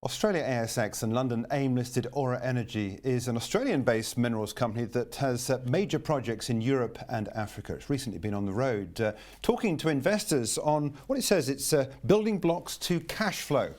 Australia ASX and London AIM-listed Aura Energy is an Australian-based minerals company that has major projects in Europe and Africa. It's recently been on the road talking to investors on what it says it's building blocks to cash flow.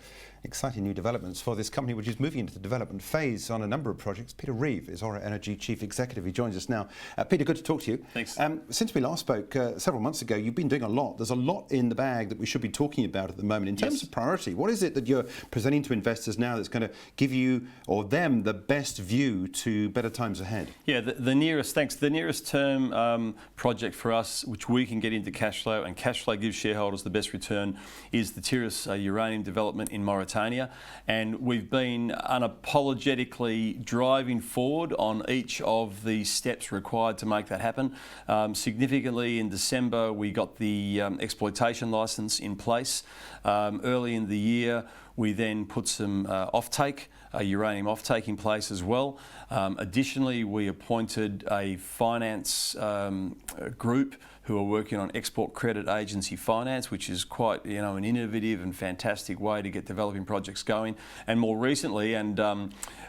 Exciting new developments for this company, which is moving into the development phase on a number of projects. Peter Reeve is Aura Energy Chief Executive. He joins us now. Peter, good to talk to you. Thanks. Since we last spoke several months ago, you've been doing a lot. There's a lot in the bag that we should be talking about at the moment. In terms of priority, what is it that you're presenting to investors now that's going to give you or them the best view to better times ahead? Yeah, the nearest term project for us, which we can get into cash flow, and cash flow gives shareholders the best return, is the Terras uranium development in Mauritania. And we've been unapologetically driving forward on each of the steps required to make that happen. Significantly, in December, we got the exploitation licence in place. Early in the year, we then put some uranium offtake in place as well. Additionally, we appointed a finance group who are working on export credit agency finance, which is quite an innovative and fantastic way to get developing projects going. And more recently, and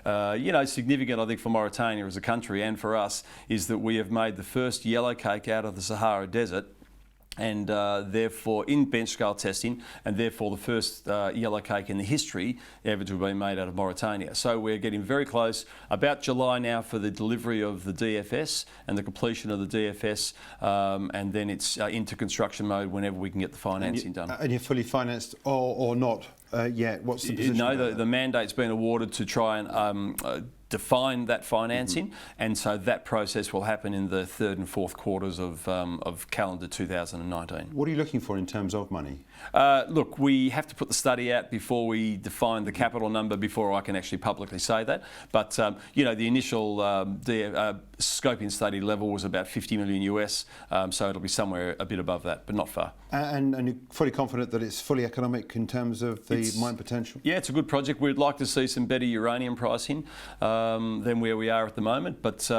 significant I think for Mauritania as a country and for us, is that we have made the first yellow cake out of the Sahara Desert, and therefore in bench scale testing, and therefore the first yellow cake in the history ever to have been made out of Mauritania. So we're getting very close, about July now, for the delivery of the DFS and the completion of the DFS, and then it's into construction mode whenever we can get the financing done. And you're fully financed or not yet? What's the position? No, the mandate's been awarded to try and define that financing, and so that process will happen in the third and fourth quarters of calendar 2019. What are you looking for in terms of money? Look, we have to put the study out before we define the capital number, before I can actually publicly say that. But the initial scoping study level was about 50 million US, so it'll be somewhere a bit above that, but not far. And you're fully confident that it's fully economic in terms of the mine potential? Yeah, it's a good project. We'd like to see some better uranium pricing than where we are at the moment, but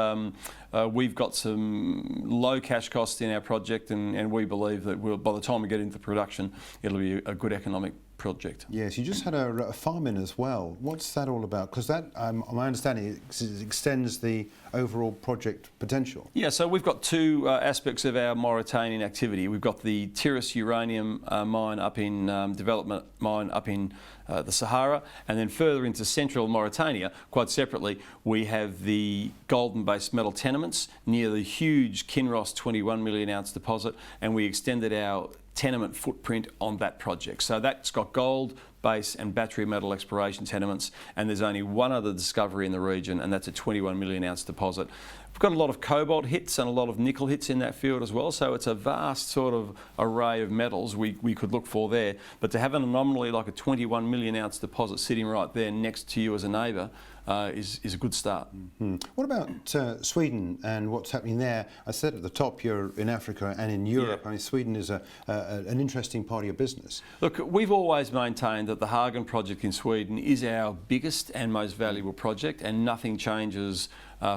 we've got some low cash costs in our project, and we believe that by the time we get into production, it'll be a good economic project. Yes, you just had a farm in as well. What's that all about? Because that, my understanding, extends the overall project potential. Yeah, so we've got two aspects of our Mauritanian activity. We've got the Terras uranium mine up in development mine up in the Sahara, and then further into central Mauritania, quite separately, we have the gold and base metal tenements near the huge Kinross 21 million ounce deposit, and we extended our tenement footprint on that project. So that's got gold, base and battery metal exploration tenements, and there's only one other discovery in the region, and that's a 21 million ounce deposit. We've got a lot of cobalt hits and a lot of nickel hits in that field as well, so it's a vast sort of array of metals we could look for there. But to have an anomaly like a 21 million ounce deposit sitting right there next to you as a neighbour is a good start. Mm-hmm. What about Sweden and what's happening there? I said at the top you're in Africa and in Europe. Yeah. I mean, Sweden is an interesting part of your business. Look, we've always maintained that the Hagen project in Sweden is our biggest and most valuable project, and nothing changes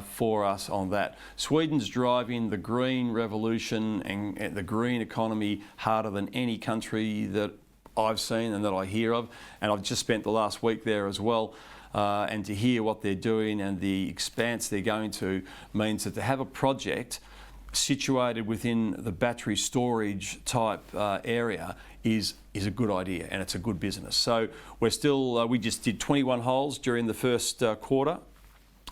for us on that. Sweden's driving the green revolution and the green economy harder than any country that I've seen and that I hear of, and I've just spent the last week there as well. And to hear what they're doing and the expanse they're going to means that to have a project situated within the battery storage type area is a good idea, and it's a good business. So we're still, we just did 21 holes during the first quarter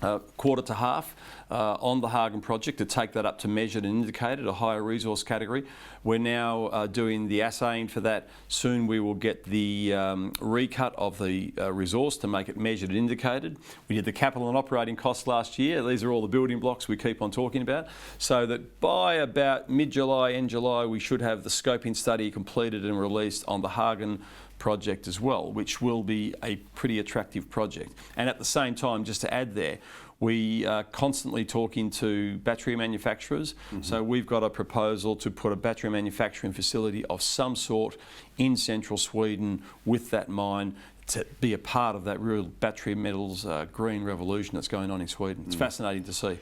to half on the Hagen project to take that up to measured and indicated, a higher resource category. We're now doing the assaying for that. Soon we will get the recut of the resource to make it measured and indicated. We did the capital and operating costs last year. These are all the building blocks we keep on talking about, so that by about mid-July, end July, we should have the scoping study completed and released on the Hagen project as well, which will be a pretty attractive project. And at the same time, just to add there, we are constantly talking to battery manufacturers. Mm-hmm. So we've got a proposal to put a battery manufacturing facility of some sort in central Sweden with that mine to be a part of that real battery metals green revolution that's going on in Sweden. It's fascinating to see.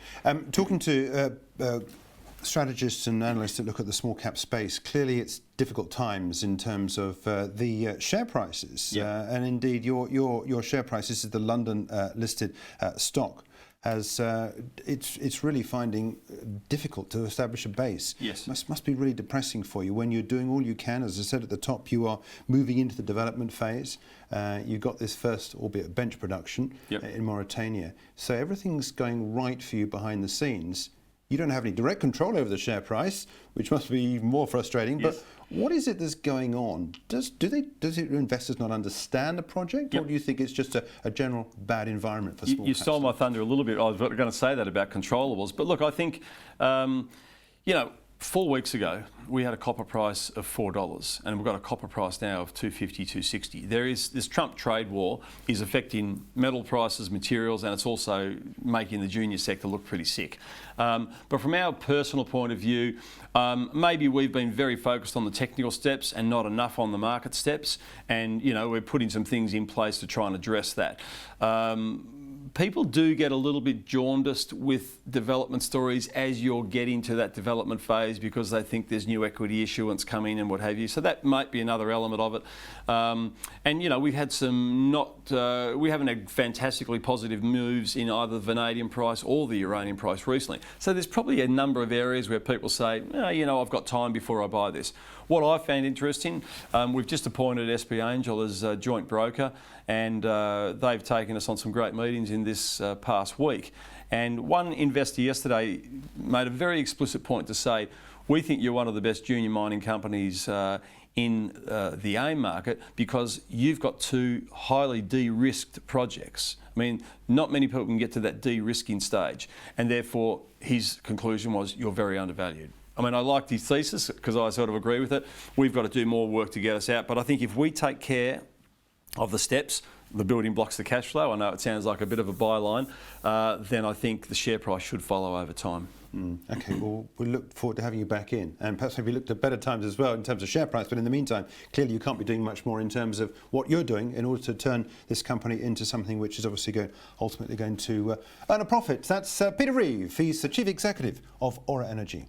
Talking to strategists and analysts that look at the small cap space, clearly it's difficult times in terms of the share prices, and indeed your share price, this is the London listed stock, has it's really finding difficult to establish a base. Yes. Must be really depressing for you when you're doing all you can. As I said at the top, you are moving into the development phase. You've got this first, albeit bench production in Mauritania. So everything's going right for you behind the scenes. You don't have any direct control over the share price, which must be even more frustrating. Yes. But what is it that's going on? Does investors not understand the project, or do you think it's just a general bad environment for small? You stole my thunder a little bit. I was going to say that about controllables, but look, I think 4 weeks ago, we had a copper price of $4, and we've got a copper price now of $2.50, $2.60. There is this Trump trade war is affecting metal prices, materials, and it's also making the junior sector look pretty sick. But from our personal point of view, maybe we've been very focused on the technical steps and not enough on the market steps, and we're putting some things in place to try and address that. People do get a little bit jaundiced with development stories as you're getting to that development phase because they think there's new equity issuance coming and what have you. So that might be another element of it. And we've had some we haven't had fantastically positive moves in either the vanadium price or the uranium price recently. So there's probably a number of areas where people say, I've got time before I buy this. What I found interesting, we've just appointed SP Angel as a joint broker, and they've taken us on some great meetings in this past week. And one investor yesterday made a very explicit point to say, we think you're one of the best junior mining companies in the AIM market because you've got two highly de-risked projects. I mean, not many people can get to that de-risking stage, and therefore his conclusion was you're very undervalued. I mean, I liked his thesis because I sort of agree with it. We've got to do more work to get us out. But I think if we take care of the steps, the building blocks, the cash flow, I know it sounds like a bit of a byline, then I think the share price should follow over time. Okay, well, we look forward to having you back in. And perhaps maybe looked at better times as well in terms of share price. But in the meantime, clearly you can't be doing much more in terms of what you're doing in order to turn this company into something which is obviously ultimately going to earn a profit. That's Peter Reeve. He's the Chief Executive of Aura Energy.